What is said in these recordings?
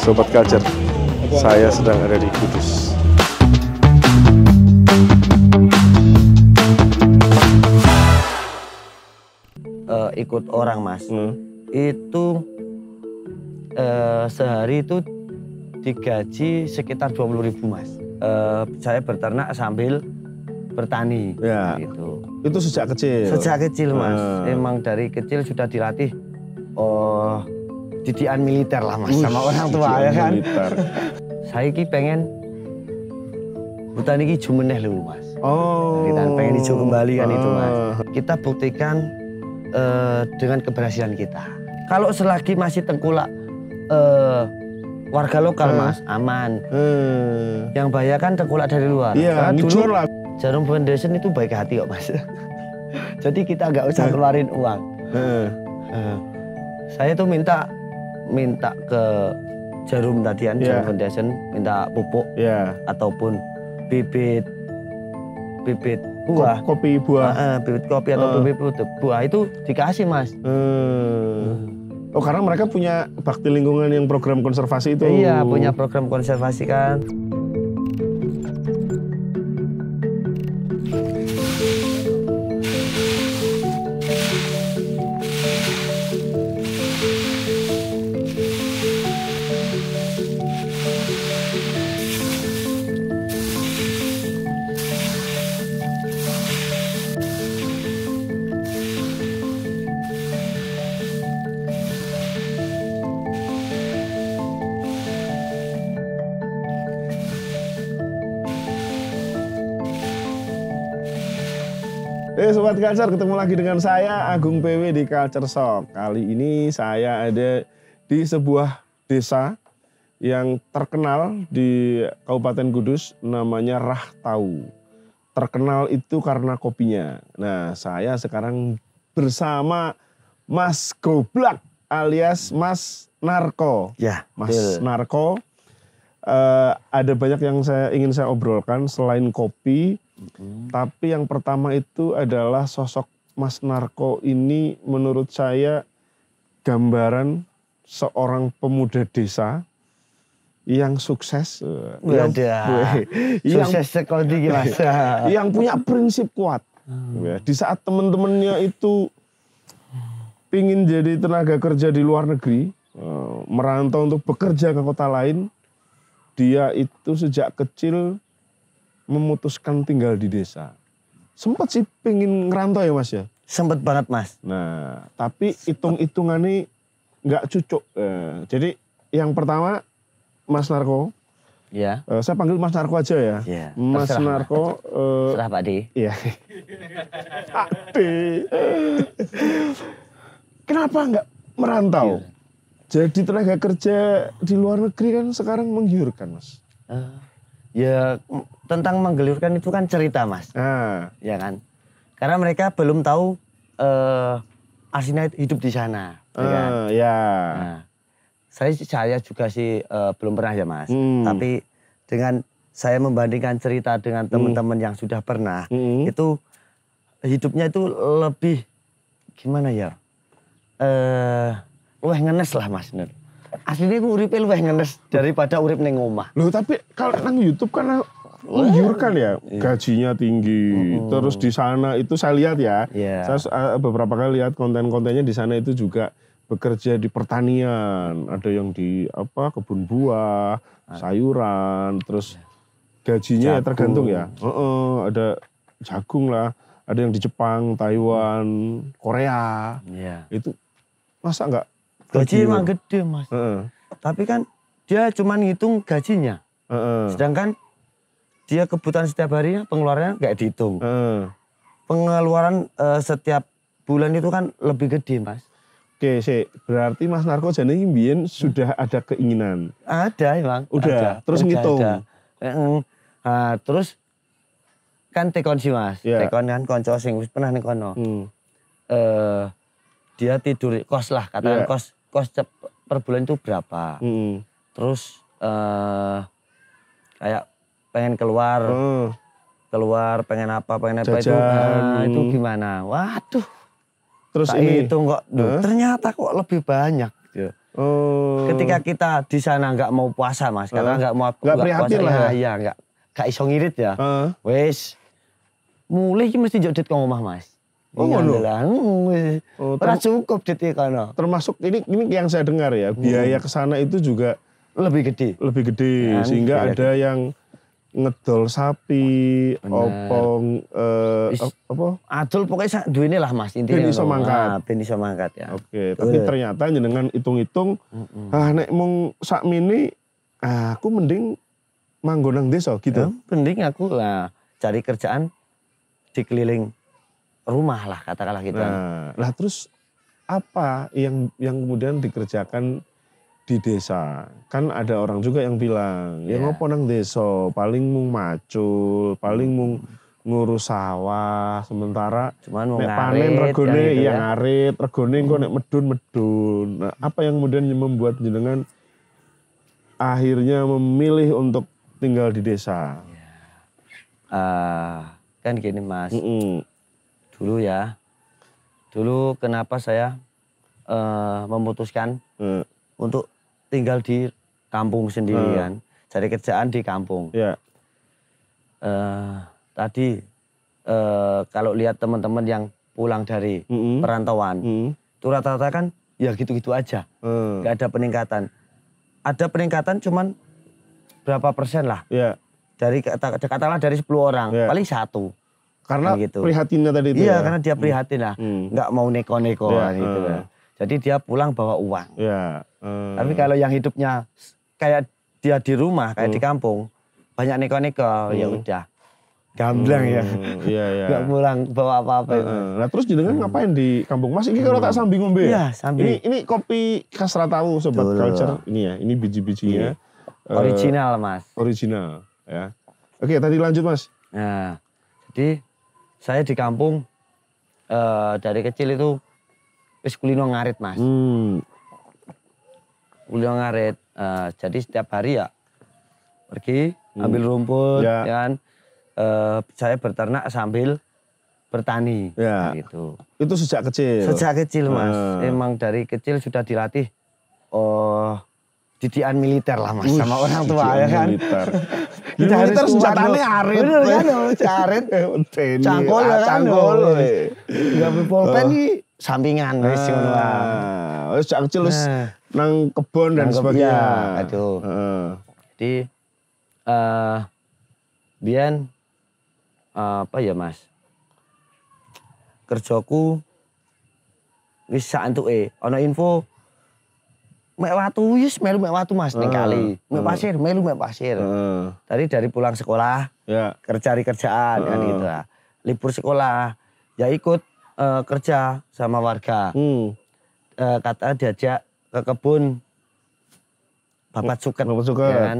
Sobat Culture, saya sedang ada di Kudus. Ikut orang mas, itu sehari itu digaji sekitar 20.000 mas. Saya berternak sambil bertani. Ya. Gitu. Itu sejak kecil? Sejak kecil mas, emang dari kecil sudah dilatih didikan militer lah mas sama orang tua ya kan. Saya ki pengen hutan ini jumeneh lho mas. Kita pengen hijau kembali kan itu mas. Kita buktikan dengan keberhasilan kita. Kalau selagi masih tengkulak warga lokal mas, aman. Yang bahaya kan tengkulak dari luar. Iya, dulu lah. Jarum Foundation itu baik hati kok mas. Jadi kita nggak usah keluarin uang. Saya tuh minta ke Jarum tadian, Jarum Foundation, minta pupuk ataupun bibit buah, kopi buah, bibit kopi atau bibit buah itu dikasih mas. Oh karena mereka punya bakti lingkungan yang program konservasi itu. Iya punya program konservasi kan. Sobat Culture, ketemu lagi dengan saya Agung PW di Culture Shock. Kali ini saya ada di sebuah desa yang terkenal di Kabupaten Kudus, namanya Rahtau. Terkenal itu karena kopinya. Nah, saya sekarang bersama Mas Goblak alias Mas Narko. Ya, Mas Narko. Ada banyak yang ingin saya obrolkan selain kopi. Tapi yang pertama itu adalah sosok Mas Narko ini menurut saya gambaran seorang pemuda desa yang sukses. Sukses sekolah tinggi mas. Yang punya prinsip kuat. Di saat teman-temannya itu pingin jadi tenaga kerja di luar negeri, merantau untuk bekerja ke kota lain, dia itu sejak kecil memutuskan tinggal di desa. Sempat sih pengen ngerantau ya mas ya? Sempet banget mas. Nah tapi hitung-hitungannya nggak cucuk. Jadi yang pertama Mas Narko. Ya. Saya panggil Mas Narko aja ya. Ya. Mas Narko. Serah Pak D. Iya. Pak D. Kenapa nggak merantau? Jadi tenaga kerja di luar negeri kan sekarang menggiurkan mas. Ya tentang menggelurkan itu kan cerita mas, ya kan? Karena mereka belum tahu aslinya hidup di sana, ya kan? Nah, saya juga sih belum pernah ya mas, tapi dengan saya membandingkan cerita dengan teman-teman yang sudah pernah, itu hidupnya itu lebih gimana ya? Wah ngenes lah mas, bener. Aslinya aku uripnya luwih ngenes daripada urip ning omah. Loh tapi kalau nang YouTube kan menggiurkan ya, gajinya tinggi. Terus di sana itu saya lihat ya, saya beberapa kali lihat konten-kontennya di sana itu juga bekerja di pertanian, ada yang di kebun buah, sayuran, terus gajinya ya tergantung ya. Ada jagung lah, ada yang di Jepang, Taiwan, Korea. Itu masa nggak? Gaji emang gede mas, tapi kan dia cuma ngitung gajinya, sedangkan dia kebutuhan setiap harinya pengeluarannya nggak dihitung. Pengeluaran setiap bulan itu kan lebih gede mas. Oke sih, berarti Mas Narko jadi mbien sudah ada keinginan? Ada emang. Udah, terus ngitung? Nah, terus kan tekon sih mas, tekon kan konco sing pernah ning kono. Dia tidur kos lah, katakan kos per bulan itu berapa. Terus kayak pengen keluar pengen apa itu. Itu gimana? Waduh. Terus ini itu kok ternyata kok lebih banyak gitu. Ketika kita di sana nggak mau puasa Mas, karena nggak prihatin puasa, lah ya. Iya, nggak iso ngirit ya. Wes mulai iki mesti njok dit kang omah Mas. Ngono. Ora cukup dit kono. Termasuk ini yang saya dengar ya, biaya ke sana itu juga lebih gede. Sehingga ada yang ngedol sapi, opong, apa? Adol pokoknya duwene lah Mas, intinya. Ben iso mangkat ya. Oke, tapi ternyata jenengan hitung-hitung, nek mung sakmene, aku mending manggon nang desa gitu. Mending aku lah cari kerjaan di keliling rumah lah katakanlah gitu. Nah, terus apa yang kemudian dikerjakan di desa? Kan ada orang juga yang bilang, ya ngopo nang desa, paling mung macul, paling mung ngurus sawah, sementara cuman nek panen regone gitu ya ngarit, regone engko nek medun. Nah, apa yang kemudian membuat jenengan akhirnya memilih untuk tinggal di desa? Kan gini Mas, dulu kenapa saya memutuskan untuk tinggal di kampung sendirian, cari kerjaan di kampung. Tadi kalau lihat teman-teman yang pulang dari perantauan, itu rata-rata kan ya gitu-gitu aja, nggak ada peningkatan. Ada peningkatan cuman berapa persen lah. Dari katakanlah dari 10 orang, paling 1. Karena gitu. Prihatinnya tadi itu. Iya, karena dia prihatin lah, nggak mau neko-neko gitu lah. Jadi dia pulang bawa uang. Tapi kalau yang hidupnya kayak dia di rumah, kayak di kampung, banyak neko-neko, ya udah gamblang ya. Nggak pulang bawa apa-apa. Nah terus jenengan ngapain di kampung Mas? Ini kalau tak sambil ngombe ya? Sambil. Ini kopi khas Ratawu Sobat Culture. Ini ya, ini biji-bijinya. Original Mas. Original ya. Oke, tadi lanjut Mas. Nah, jadi saya di kampung dari kecil itu wis kulino ngarit Mas. Kulino ngarit. Jadi setiap hari ya pergi ambil rumput, ya kan. Saya berternak sambil bertani. Gitu. Itu sejak kecil? Sejak kecil Mas. Emang dari kecil sudah dilatih didikan militer lah Mas sama orang tua ya kan. Kita harus senjatanya arit. Bener kan, arit. Cangkol ya kan. Enggak pulpen iki sampingan wis ngono wae. Wis sejak kecil wis nang kebon dan sebagainya. Aduh. Jadi biyen apa ya Mas? Kerjaku wis sak entuke, ana info mek watu wis melu mek watu Mas ning kali. Mek pasir melu mek pasir. Dari pulang sekolah, cari kerjaan kan gitu lah. Libur sekolah ya ikut kerja sama warga. Kata diajak ke kebun Babat Suket. Ya kan?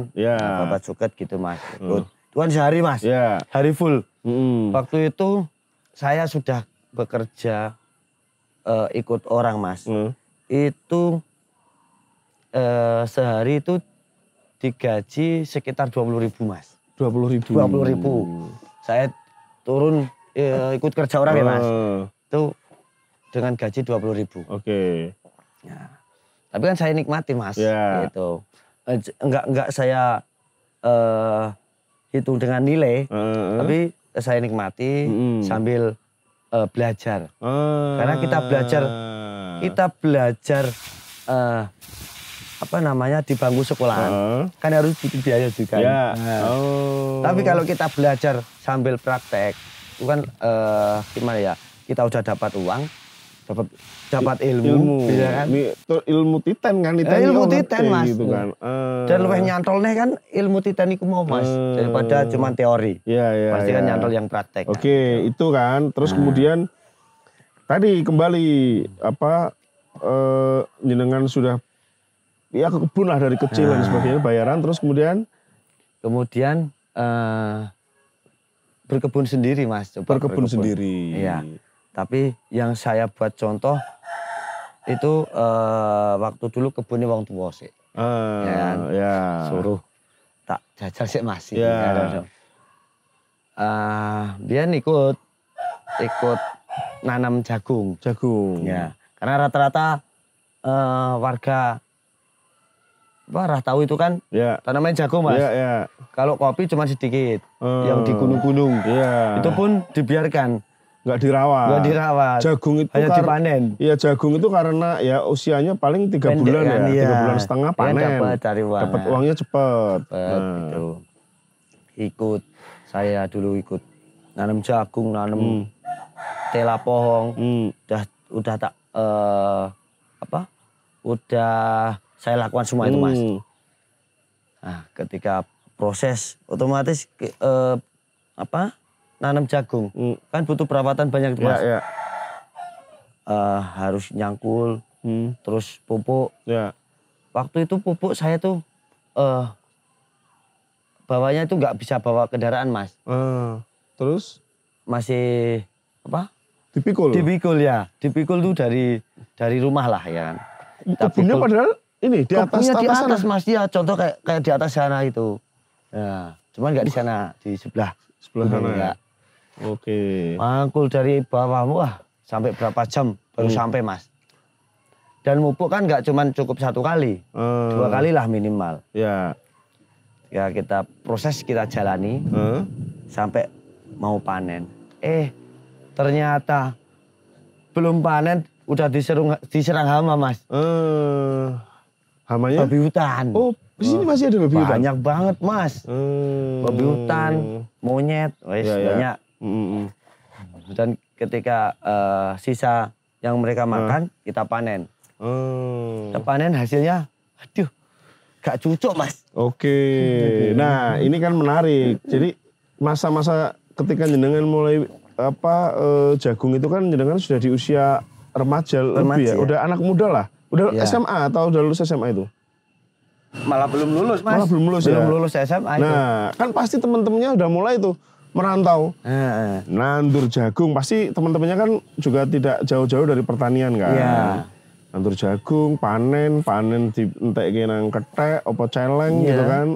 Babat Suket gitu Mas. Ikut. Itu kan sehari Mas. Hari full. Waktu itu saya sudah bekerja ikut orang Mas. Itu sehari itu digaji sekitar 20.000 Mas. 20.000. 20.000. Saya turun ikut kerja orang ya Mas. Itu dengan gaji 20.000. Oke. Ya. Tapi kan saya nikmati Mas. Gitu. Enggak saya hitung dengan nilai, tapi saya nikmati sambil belajar. Karena kita belajar apa namanya di bangku sekolahan, kan harus butuh biaya juga. Tapi kalau kita belajar sambil praktek, itu kan gimana ya? Kita udah dapat uang, dapat ilmu, ya kan? Ilmu titen kan itu. Ilmu titen Mas. Gitu kan. Dan luwih nyantolnya kan ilmu titen iku mau Mas, daripada cuma teori. Pasti kan nyantol yang praktek. Oke, itu kan. Terus kemudian tadi kembali apa jenengan sudah ya ke kebun lah dari kecil dan sebagainya, bayaran, terus kemudian berkebun sendiri Mas. Berkebun sendiri. Iya. Tapi yang saya buat contoh itu waktu dulu kebunnya wong tua sih. Suruh tak jajal sih masih. Dia ikut nanam jagung. Jagung. Ya. Karena rata-rata warga rah tahu itu kan tanaman jagung Mas. Kalau kopi cuma sedikit, yang di gunung-gunung. Itu pun dibiarkan. Nggak dirawat. Jagung itu hanya dipanen. Iya, jagung itu karena ya usianya paling 3 bulan kan, ya. 3 bulan setengah panen. Dapat uangnya cepat. Gitu. Ikut. Saya dulu ikut nanam jagung, nanam tela pohong. Udah tak udah saya lakukan semua itu Mas. Nah, ketika proses otomatis nanam jagung kan butuh perawatan banyak itu Mas. Harus nyangkul, terus pupuk. Waktu itu pupuk saya tuh bawanya itu nggak bisa bawa kendaraan Mas. Terus masih Dipikul ya. Dipikul tuh dari rumah lah ya kan. Kebunnya padahal ini di atas Mas ya, contoh kayak di atas sana itu. Nah, cuman nggak di sana, di sebelah sana. Ya. Oke. Mangkul dari bawah, sampai berapa jam baru sampai Mas. Dan pupuk kan nggak cuman cukup 1 kali, 2 kali lah minimal. Ya kita proses kita jalani sampai mau panen. Ternyata belum panen udah diserang hama Mas. Hamanya? Babi hutan. Oh, di sini masih ada babi hutan? Banyak banget Mas. Babi hutan, monyet, banyak. Dan ketika sisa yang mereka makan, kita panen. Kita panen hasilnya, aduh, gak cocok Mas. Oke, nah ini kan menarik. Jadi masa-masa ketika jenengan mulai jagung itu kan jenengan sudah di usia remaja lebih ya? Udah anak muda lah. Udah SMA atau udah lulus SMA itu? Malah belum lulus Mas. Malah belum lulus ya? Belum lulus SMA itu. Nah, kan pasti teman-temannya udah mulai tuh merantau. Nandur jagung. Pasti teman-temannya kan juga tidak jauh-jauh dari pertanian kan? Iya. Nandur jagung, panen dientek nang kethek, opo celeng gitu kan.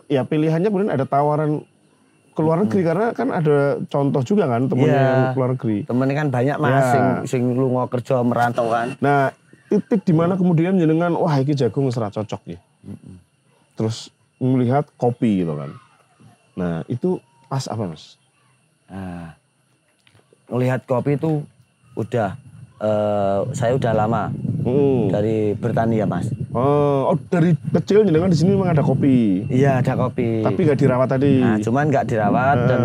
Ya pilihannya kemudian ada tawaran ke luar negeri karena kan ada contoh juga kan temennya yang ke luar negeri. Temennya kan banyak Mas sing lunga kerja merantau kan. Nah, titik di mana kemudian jenengan wah iki jagung wis ra cocok ya. Terus melihat kopi gitu kan. Nah, itu pas apa Mas? Melihat kopi itu udah saya udah lama dari bertani ya Mas. Oh, dari kecil jenengan di sini memang ada kopi. Iya, ada kopi. Tapi nggak dirawat tadi. Nah, cuman nggak dirawat dan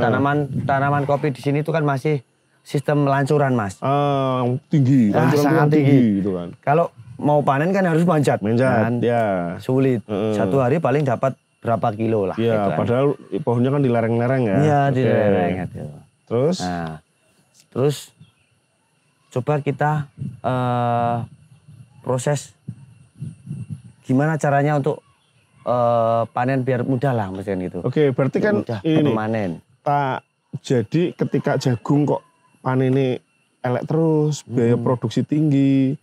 tanaman kopi di sini itu kan masih sistem lancuran Mas. Tinggi, lancuran sangat tinggi gitu kan. Kalau mau panen kan harus manjat kan? Ya. Sulit. 1 hari paling dapat berapa kilo lah. Iya, gitu kan. padahal pohonnya kan di lereng-lereng ya. Iya, di lereng gitu. Terus coba kita proses gimana caranya untuk panen biar mudah lah misalnya gitu. Oke, berarti kan ini panen. Jadi ketika jagung kok panennya elek terus, biaya produksi tinggi.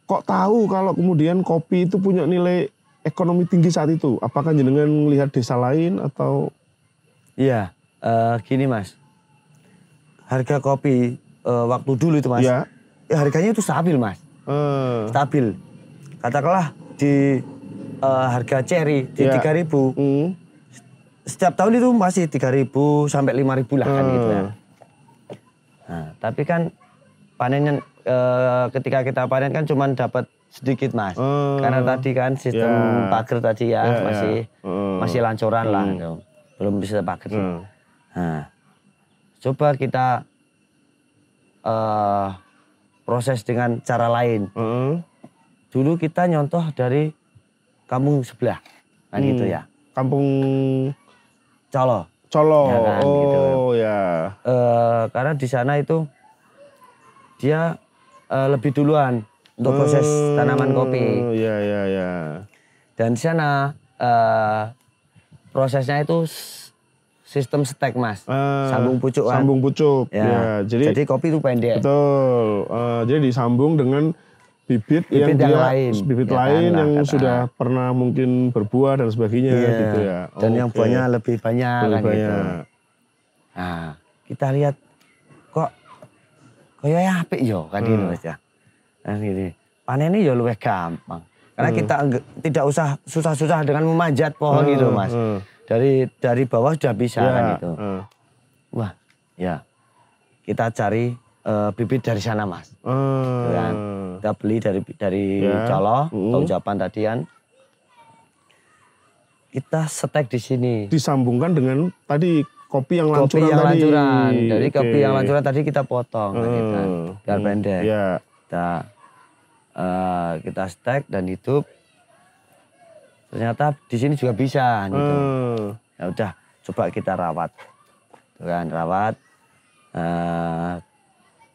Kok tahu kalau kemudian kopi itu punya nilai ekonomi tinggi saat itu? Apakah jenengan melihat desa lain atau? Iya, gini Mas. Harga kopi waktu dulu itu Mas. Ya, harganya itu stabil Mas. Stabil. Katakanlah di harga cherry di 3.000. Setiap tahun itu masih 3.000 sampai 5.000 lah kan gitu ya. Nah, tapi kan panennya ketika kita panen kan cuma dapat sedikit Mas. Karena tadi kan sistem pagar tadi masih lancuran lah gitu. Belum bisa pagar. Nah, coba kita proses dengan cara lain. Dulu kita nyontoh dari kampung sebelah, kan gitu ya. Kampung Colo. Ya kan, gitu. Ya. Karena di sana itu dia lebih duluan untuk proses tanaman kopi. Ya. Dan di sana prosesnya itu sistem stek Mas, sambung pucuk kan. Sambung pucuk. Ya. Jadi kopi itu pendek. Betul. Jadi disambung dengan bibit yang lain, bibit lain yang sudah pernah mungkin berbuah dan sebagainya gitu ya. Dan yang buahnya lebih banyak kan gitu. Nah, kita lihat kok kayak apik yo kan gitu Mas ya. Nah gini, panennya ya luwih gampang. Karena kita tidak usah susah-susah dengan memanjat pohon gitu Mas. Dari bawah sudah bisa kan itu. Wah, ya. Kita cari bibit dari sana Mas. Gitu kan. Kita beli dari Colo, Tahu Japan tadi kan. Kita setek di sini. Disambungkan dengan tadi kopi yang lancuran tadi. Lancuran. Dari kopi yang lancuran tadi kita potong kan, biar pendek. Kita stek dan hidup. Ternyata di sini juga bisa gitu. Ya udah, coba kita rawat. Tuh kan, rawat.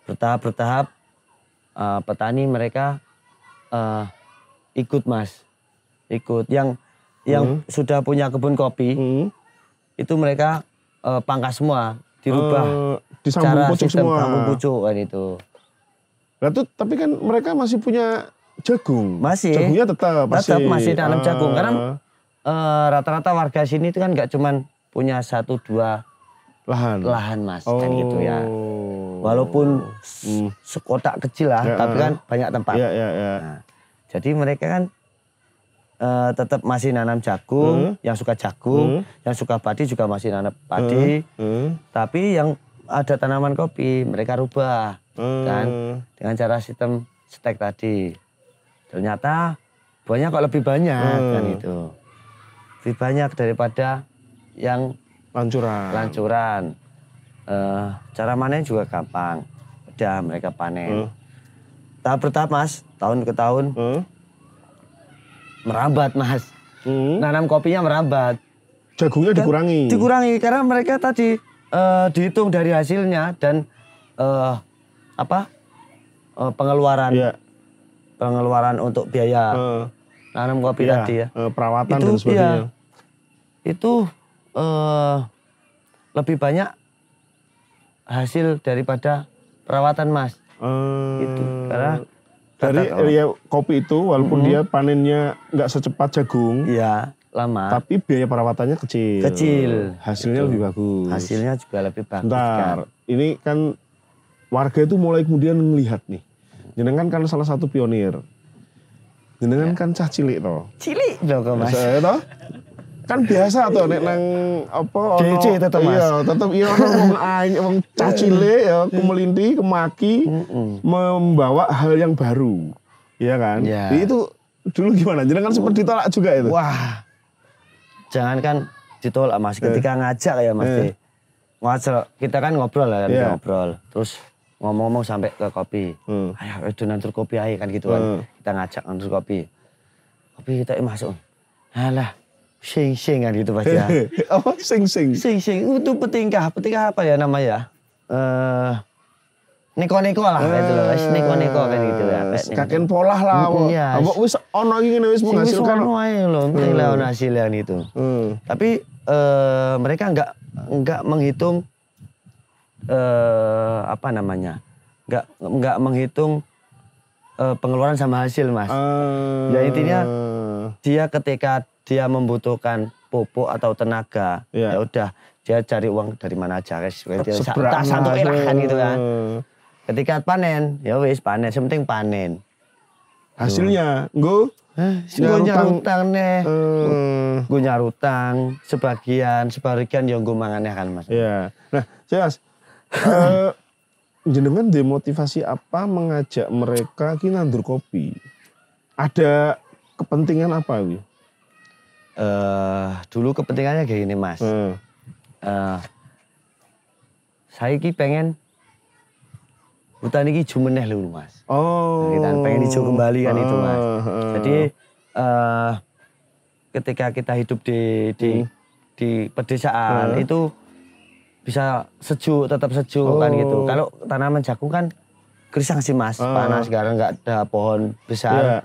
Bertahap petani mereka ikut Mas. Ikut yang sudah punya kebun kopi. Itu mereka pangkas semua, dirubah disambung pucuk semua. Sambung pucuk kan itu. Tapi kan mereka masih punya jagung. Masih. Jagungnya tetap masih tanam jagung. Karena rata-rata warga sini itu kan nggak cuman punya 1-2 lahan Mas, kan gitu ya. Walaupun sekotak kecil lah, tapi kan banyak tempat. Nah, jadi mereka kan tetap masih nanam jagung, yang suka jagung, yang suka padi juga masih nanam padi. Tapi yang ada tanaman kopi mereka rubah kan dengan cara sistem stek tadi. Ternyata buahnya kok lebih banyak kan itu. Lebih banyak daripada yang lancuran. Cara panen juga gampang. Udah mereka panen. Tahap bertahap Mas, tahun ke tahun. Merambat Mas. Nanam kopinya merambat. Jagungnya dikurangi. Dikurangi karena mereka tadi dihitung dari hasilnya dan pengeluaran. Pengeluaran untuk biaya nanam kopi tadi ya. Perawatan dan sebagainya. Itu lebih banyak hasil daripada perawatan Mas. Itu karena dari kopi itu walaupun dia panennya nggak secepat jagung, lama. Tapi biaya perawatannya kecil. Hasilnya lebih bagus. Hasilnya juga lebih bagus. Bentar, ini kan warga itu mulai kemudian melihat nih. Jenengan kan salah satu pionir. Jenengan kan cah cilik toh. Cilik loh kok Mas. Toh? Kan biasa tuh nek nang apa DC tetep Mas. Tetep wong cah cilik ya kumelinti kemaki membawa hal yang baru. Iya kan? Jadi itu dulu gimana? Jenengan sempat ditolak juga itu? Wah. Jangankan ditolak Mas, ketika ngajak ya Mas. Ngajak kita kan ngobrol lah ngobrol. Terus ngomong-ngomong sampai ke kopi. Ayo itu nantur kopi aja kan gitu kan. Kita ngajak nantur kopi. Kopi kita masuk. Alah. Sing kan gitu Mas ya. Apa sing? Sing itu petingkah apa ya namanya? Neko-neko lah gitu loh. Neko-neko kan gitu ya. Kaken polah lah. Apa wis ono iki ngene wis menghasilkan. Ono ae lho, penting lah ono hasilnya itu. Tapi mereka enggak menghitung enggak menghitung pengeluaran sama hasil Mas. Ya intinya dia ketika dia membutuhkan pupuk atau tenaga, ya udah dia cari uang dari mana aja guys. Tak santuk kan gitu kan. Ketika panen, ya wis panen, penting panen. Hasilnya nggo nyarutang nih. Gue nyarutang sebagian yang gue mangannya kan Mas. Iya. Nah, Mas, jenengan demotivasi apa mengajak mereka ki nandur kopi? Ada kepentingan apa wi? Dulu kepentingannya kayak gini Mas. Saya ki pengen hutan ini jumeneh lho Mas. Pengen hijau kembali kan itu Mas. Jadi ketika kita hidup di pedesaan itu bisa sejuk, tetap sejuk kan gitu. Kalau tanaman jagung kan gersang sih Mas, panas sekarang nggak ada pohon besar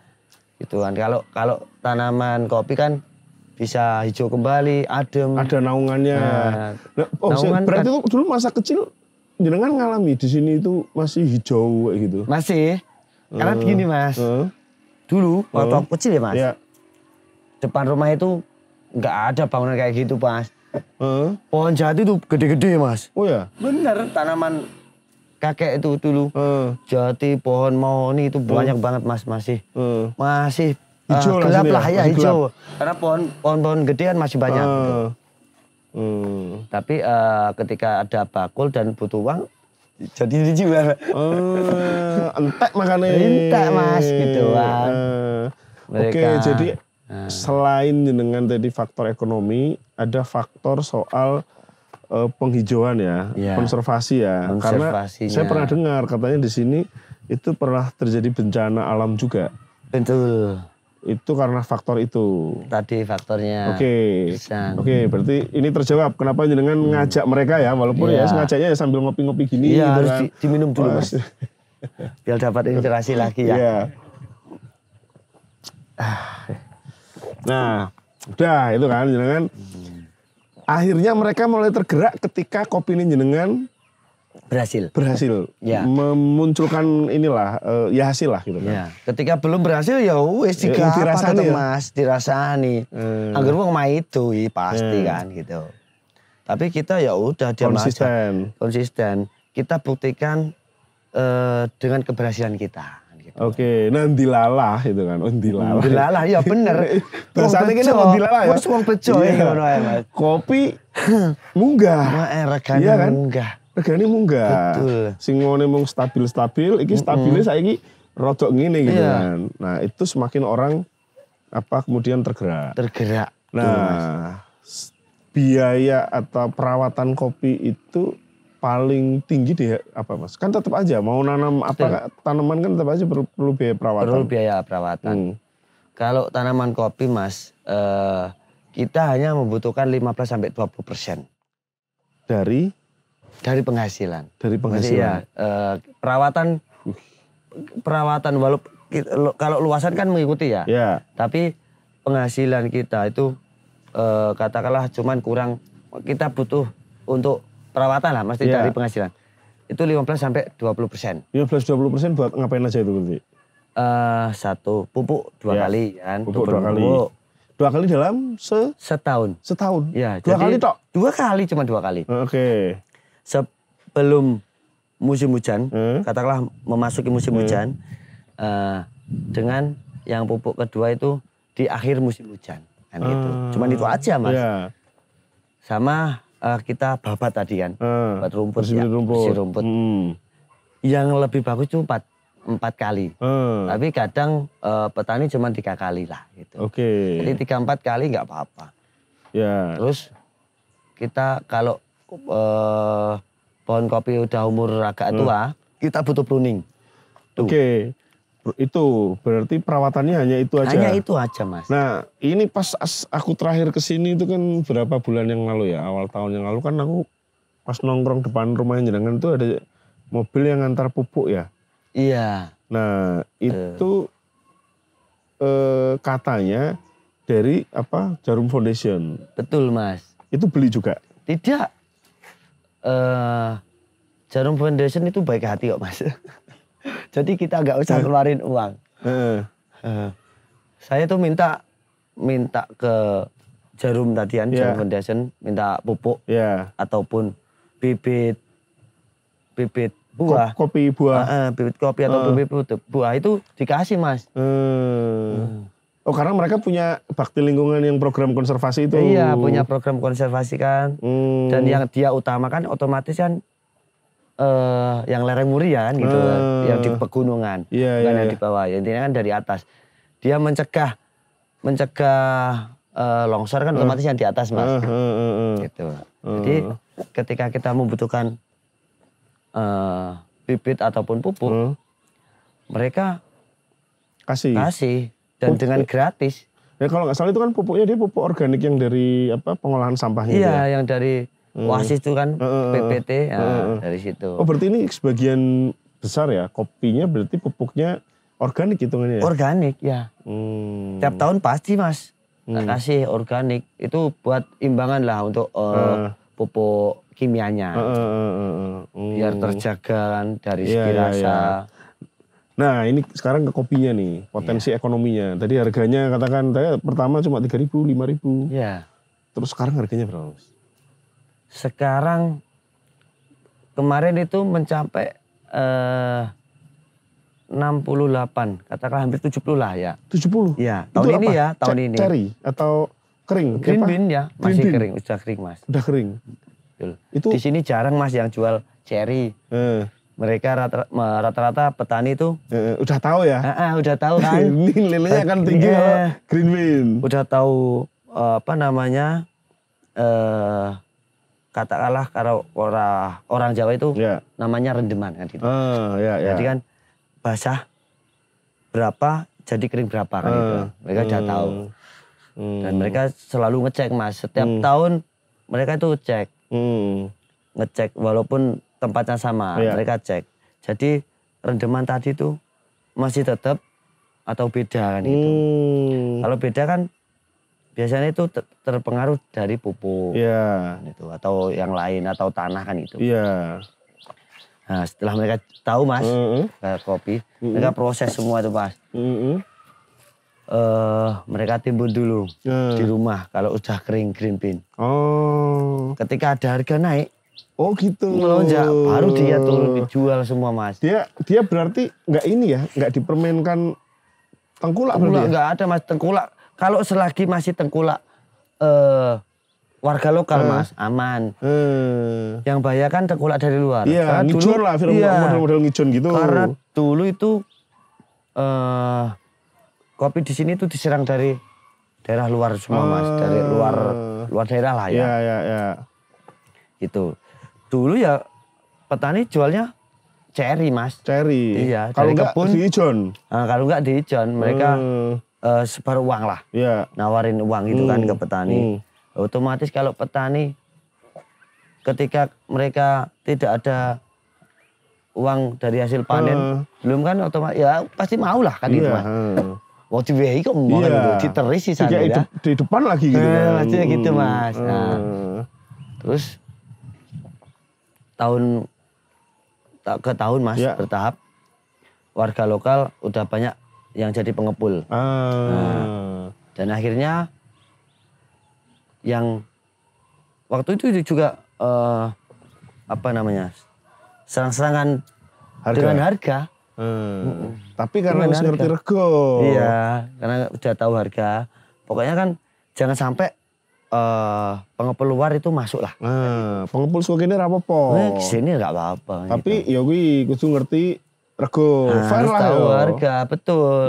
gitu kan. Kalau tanaman kopi kan bisa hijau kembali, adem. Ada naungannya. Naungan berarti itu dulu masa kecil jenengan ngalami di sini itu masih hijau kayak gitu. Masih. Karena begini Mas. Dulu waktu aku kecil ya Mas. Depan rumah itu nggak ada bangunan kayak gitu Mas. Pohon jati itu gede-gede Mas. Oh ya? Bener, tanaman kakek itu dulu. Jati, pohon mahoni itu banyak banget Mas masih. Masih gelap lah ya, hijau. Karena pohon-pohon gede kan masih banyak. Gitu. Tapi ketika ada bakul dan butuh uang, jadi dijual. Entek makanya. Entek Mas gitu kan. Oke, jadi selain dengan tadi faktor ekonomi, ada faktor soal penghijauan ya, konservasi ya. Karena saya pernah dengar katanya di sini itu pernah terjadi bencana alam juga. Betul. Itu karena faktor itu. Tadi faktornya. Oke, berarti ini terjawab. Kenapa jenengan ngajak mereka ya, walaupun ya ngajaknya ya sambil ngopi-ngopi gini. Iya, gitu harus kan. Diminum dulu Mas. Biar dapat inspirasi lagi ya. Iya. Nah, udah itu kan jenengan. Akhirnya mereka mulai tergerak ketika kopi ini jenengan berhasil ya. Memunculkan inilah ya hasil lah gitu kan. Ya. Ketika belum berhasil ya wis dirasani Mas, dirasani. Angger wong mah itu pasti kan gitu. Tapi kita ya udah diam aja. Konsisten. Kita buktikan dengan keberhasilan kita. Gitu. Oke, nandilalah itu kan. Nandilalah. Nandilalah ya bener. Bahasane kene nandilalah ya. Wis wong bejo ngono ae Mas. Kopi munggah. Regane munggah. Regane munggah. Betul. Sing ngene mung stabil-stabil, iki stabilnya saiki rodok ngene gitu kan. Nah, itu semakin orang kemudian tergerak. Nah, biaya atau perawatan kopi itu paling tinggi di Mas? Kan tetap aja mau nanam tanaman kan tetap aja perlu biaya perawatan. Perlu biaya perawatan. Kalau tanaman kopi Mas, kita hanya membutuhkan 15-20% dari penghasilan. Ya, perawatan walaupun kalau luasan kan mengikuti ya. Tapi penghasilan kita itu katakanlah cuman kurang, kita butuh untuk perawatan lah mesti dari penghasilan. Itu 15-20%. 15-20% buat ngapain aja itu berarti? Satu pupuk 2 kali kan. Pupuk 2 kali. 2 kali dalam setahun. Ya, 2 kali tok? 2 kali, cuma 2 kali. Oke. Sebelum musim hujan, katakanlah memasuki musim hujan, dengan yang pupuk kedua itu di akhir musim hujan. Kan gitu. Cuman itu aja Mas. Sama kita babat tadi kan, buat rumput, bersih rumput. Yang lebih bagus itu 4 kali. Tapi kadang petani cuma 3 kali lah gitu. Jadi 3-4 kali nggak apa-apa. Terus kita kalau pohon kopi udah umur agak tua, kita butuh pruning. Itu berarti perawatannya hanya itu aja. Hanya itu aja Mas. Nah ini pas aku terakhir kesini itu kan berapa bulan yang lalu ya, awal tahun yang lalu kan aku pas nongkrong depan rumah jenengan itu ada mobil yang antar pupuk ya. Iya. Nah itu katanya dari Jarum Foundation. Betul Mas. Itu beli juga? Tidak. Jarum Foundation itu baik hati kok Mas. Jadi kita nggak usah keluarin uang. Saya tuh minta ke Jarum tadian, Jarum Foundation, minta pupuk ataupun bibit buah. Kopi buah. Bibit kopi atau bibit buah itu dikasih Mas. Oh karena mereka punya bakti lingkungan yang program konservasi itu. Iya punya program konservasi kan. Dan yang dia utamakan otomatis kan yang lereng Muria kan gitu, yang di pegunungan, bukan yang di bawah. Intinya kan dari atas. Dia mencegah longsor kan otomatis yang di atas Mas. Gitu. Jadi ketika kita membutuhkan bibit ataupun pupuk, mereka kasih dan pupuk dengan gratis. Ya kalau nggak salah itu kan pupuknya dia pupuk organik yang dari pengolahan sampahnya. Iya, yang dari Wasis itu kan PPT dari situ. Oh berarti ini sebagian besar ya kopinya berarti pupuknya organik hitungannya ya? Organik ya. Tiap tahun pasti Mas kasih organik itu buat imbangan lah untuk pupuk kimianya. Biar terjaga kan dari segi rasa. Nah ini sekarang ke kopinya nih potensi ekonominya. Tadi harganya katakan pertama cuma 3.000, 5.000. Iya. Terus sekarang harganya berapa Mas? Sekarang kemarin itu mencapai 68, katakanlah hampir 70 lah ya. 70? Iya, tahun ini ya, tahun ini. Cherry atau kering? Green bean ya, masih kering, sudah kering Mas. Udah kering. Betul. Itu di sini jarang Mas yang jual cherry. Mereka rata-rata petani itu udah tahu ya? Udah tahu kan. Ini nilainya akan tinggi kalau green bean. Udah tahu apa namanya? Katakanlah kalau orang Jawa itu namanya rendeman kan gitu. Jadi kan basah berapa jadi kering berapa kan gitu. Mereka udah tahu. Dan mereka selalu ngecek Mas. Setiap tahun mereka itu cek. Ngecek walaupun tempatnya sama, mereka cek. Jadi rendeman tadi itu masih tetap atau beda kan gitu. Kalau beda kan biasanya itu terpengaruh dari pupuk, gitu, atau yang lain, atau tanah kan itu. Nah setelah mereka tahu Mas, kopi, mereka proses semua itu Mas. Mereka timbun dulu di rumah kalau udah kering green bean. Ketika ada harga naik, gitu. Melonjak, baru dia turun dijual semua Mas. Dia berarti nggak ini ya, nggak dipermainkan tengkulak. Tengkulak nggak ada Mas, tengkulak. Kalau selagi masih tengkulak warga lokal Mas, aman. Yang bahaya kan tengkulak dari luar. Iya, ngijon lah, model-model ngijon gitu. Karena dulu itu kopi di sini tuh diserang dari daerah luar semua Mas, dari luar daerah lah ya. Iya. Itu. Dulu ya petani jualnya cherry Mas. Cherry. Iya, kalau nggak diijon. Nah, kalau nggak diijon mereka sebar uang lah, nawarin uang gitu kan ke petani. Otomatis kalau petani ketika mereka tidak ada uang dari hasil panen, belum kan otomatis ya pasti mau lah kan gitu Mas. Mau diwehi kok ngomong gitu, diteris sih sana ya. Di depan lagi gitu kan. Maksudnya gitu Mas. Nah, terus tahun ke tahun Mas bertahap warga lokal udah banyak yang jadi pengepul. Dan akhirnya yang waktu itu juga apa namanya, serang-serangan dengan harga. Tapi karena harus ngerti rego. Iya, karena udah tahu harga. Pokoknya kan jangan sampai pengepul luar itu masuk lah. Pengepul suka gini apa-apa. Kesini nggak apa-apa. Tapi gitu. ya gue kudu ngerti rego, fair lah tahu harga, betul.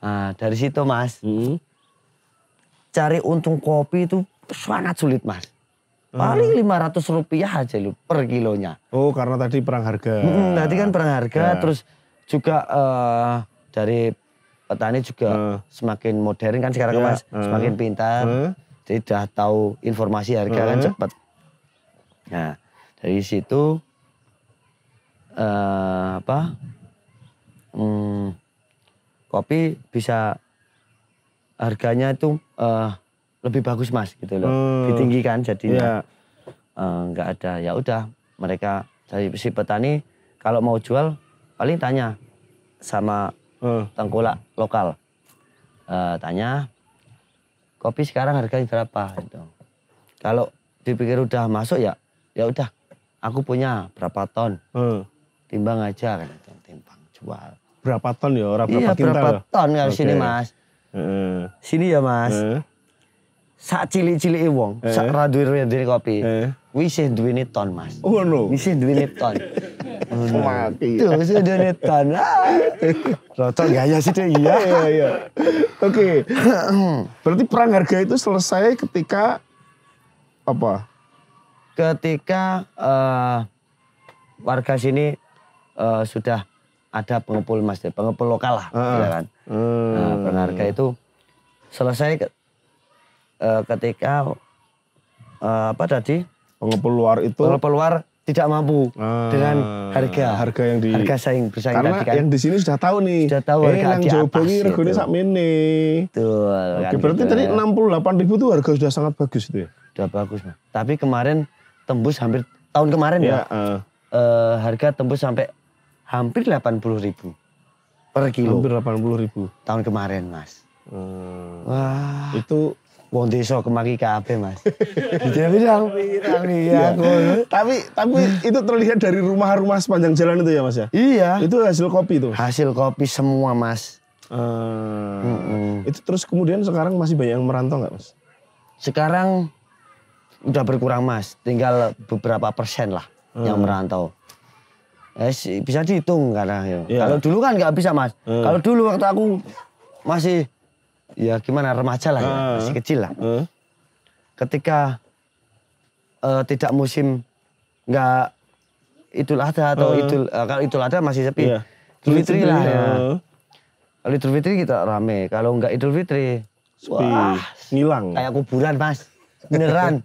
Nah dari situ Mas, cari untung kopi itu sangat sulit Mas. Paling 500 rupiah aja lu per kilonya. Karena tadi perang harga. Tadi kan perang harga, terus juga dari petani juga semakin modern kan sekarang Mas, semakin pintar. Jadi udah tahu informasi harga kan cepat. Nah dari situ kopi bisa harganya itu lebih bagus Mas gitu loh, ditinggikan jadinya. Nggak ada, ya udah mereka dari si petani kalau mau jual paling tanya sama tengkulak lokal, tanya kopi sekarang harganya berapa gitu. Kalau dipikir udah masuk ya udah aku punya berapa ton. Timbang aja kan, timbang jual. Berapa ton ya, orang berapa kintal? Iya, berapa ton kalau sini Mas. Sini ya Mas. Sak cilik-cilike wong, sak raduwe-raduwe kopi. Wis duwene ton Mas. No. Wis duwene ton. Mati. Tuh, wis duwene ton. Roto gaya sih deh, iya. Oke. Berarti perang harga itu selesai ketika apa? Ketika warga sini sudah ada pengepul Mas, pengepul lokal lah, ya kan. Perang harga itu selesai ketika apa tadi? Pengepul luar itu. Pengepul luar tidak mampu dengan harga yang bersaing karena tadi kan. Yang di sini sudah tahu nih. Sudah tahu harga yang di Jawa atas Bengi regane sakmene. Betul. Oke, berarti gitu, tadi 68.000 itu harga sudah sangat bagus itu ya. Sudah bagus Mas. Tapi kemarin tembus hampir tahun kemarin ya. Harga tembus sampai hampir 80.000 per kilo. Hampir 80.000 tahun kemarin Mas. Wah. Itu wong desa kemari kabeh Mas. Dia bilang iya. Tapi itu terlihat dari rumah-rumah sepanjang jalan itu ya Mas ya? Iya. Itu hasil kopi tuh? Hasil kopi semua Mas. Itu terus kemudian sekarang masih banyak yang merantau nggak Mas? Sekarang udah berkurang Mas, tinggal beberapa persen lah yang merantau. Bisa dihitung karena ya. Kalau dulu kan nggak bisa Mas. Kalau dulu waktu aku masih ya gimana remaja lah ya, masih kecil lah. Ketika tidak musim nggak Idul Adha atau kalau Idul Adha masih sepi. Idul Fitri lah ya. Kalau Idul Fitri kita rame, kalau nggak Idul Fitri sepi, ngilang. Kayak kuburan Mas, beneran.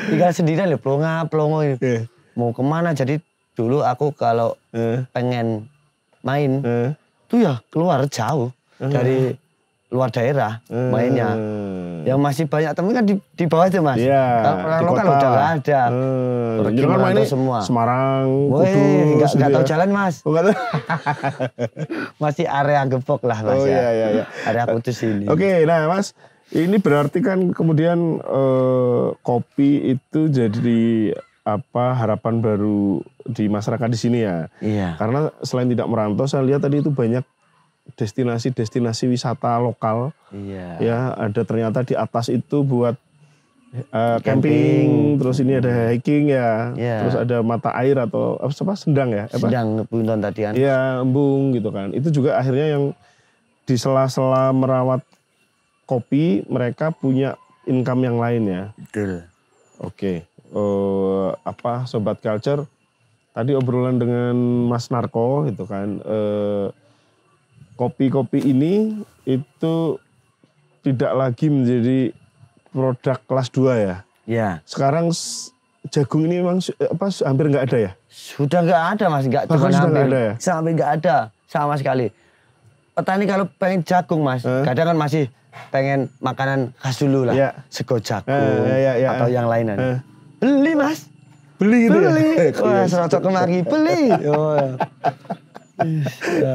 Tinggal sendirian ya, pelongo ini. Mau kemana? Jadi dulu aku kalau pengen main tuh ya keluar jauh dari luar daerah mainnya. Yang masih banyak temen kan di bawah itu Mas. Orang lokal udah gak ada. Jadi kan mainnya semua. Semarang, Kudus. Gak tahu jalan Mas. Masih area Gepok lah Mas. Iya. Area Kudus ini. Oke, nah Mas. Ini berarti kan kemudian kopi itu jadi harapan baru di masyarakat di sini ya. Iya. Karena selain tidak merantau, saya lihat tadi itu banyak destinasi wisata lokal. Iya. Ya, ada ternyata di atas itu buat camping, terus ini ada hiking ya. Terus ada mata air atau sendang ya? Sendang bunton tadi kan. Iya, embung gitu kan. Itu juga akhirnya yang di sela-sela merawat kopi, mereka punya income yang lain ya. Betul. Oke. Sobat Culture, tadi obrolan dengan Mas Narko gitu kan. Kopi-kopi ini itu tidak lagi menjadi produk kelas 2 ya? Iya. Sekarang jagung ini memang hampir nggak ada ya? Sudah nggak ada Mas, nggak cuma hampir. Ada ya? Sampai nggak ada sama sekali. Petani kalau pengen jagung Mas, kadang kan masih pengen makanan khas dulu lah. Sego jagung atau yang lainnya. Beli Mas. Beli gitu ya? Wah, serocok kemari, beli.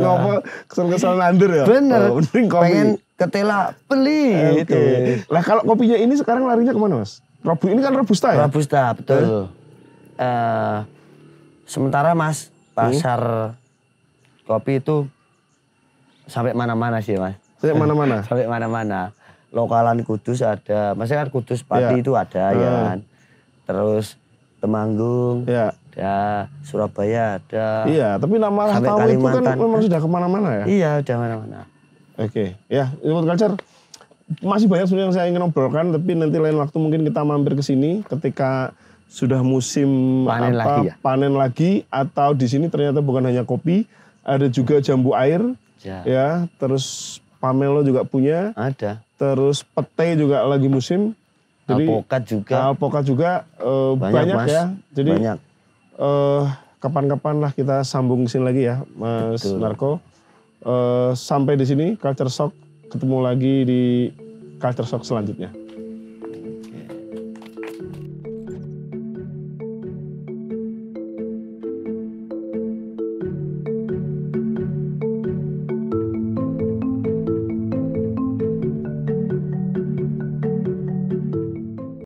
Ngopo kesel-kesel nandur ya? Bener, pengen ketela, beli gitu. Lah kalau kopinya ini sekarang larinya kemana Mas? Ini kan Robusta ya? Robusta, betul. Sementara Mas, pasar kopi itu sampai mana-mana sih Mas. Sampai mana-mana? Sampai mana-mana. Lokalan Kudus ada, maksudnya kan Kudus Pati itu ada ya kan. Terus Temanggung, ada Surabaya ada. Iya, tapi nama tahu itu kan memang sudah kemana-mana ya? Iya, udah mana-mana. Oke, ya, Sobat Culture, masih banyak sebenarnya yang saya ingin obrolkan, tapi nanti lain waktu mungkin kita mampir ke sini ketika sudah musim panen lagi, atau di sini ternyata bukan hanya kopi, ada juga jambu air, ya, terus pamelo juga punya, ada, terus pete juga lagi musim. Jadi, alpokat juga banyak Mas, ya. Jadi kapan-kapan lah kita sambung sini lagi ya, Mas Narko. Sampai di sini Culture Shock, ketemu lagi di Culture Shock selanjutnya.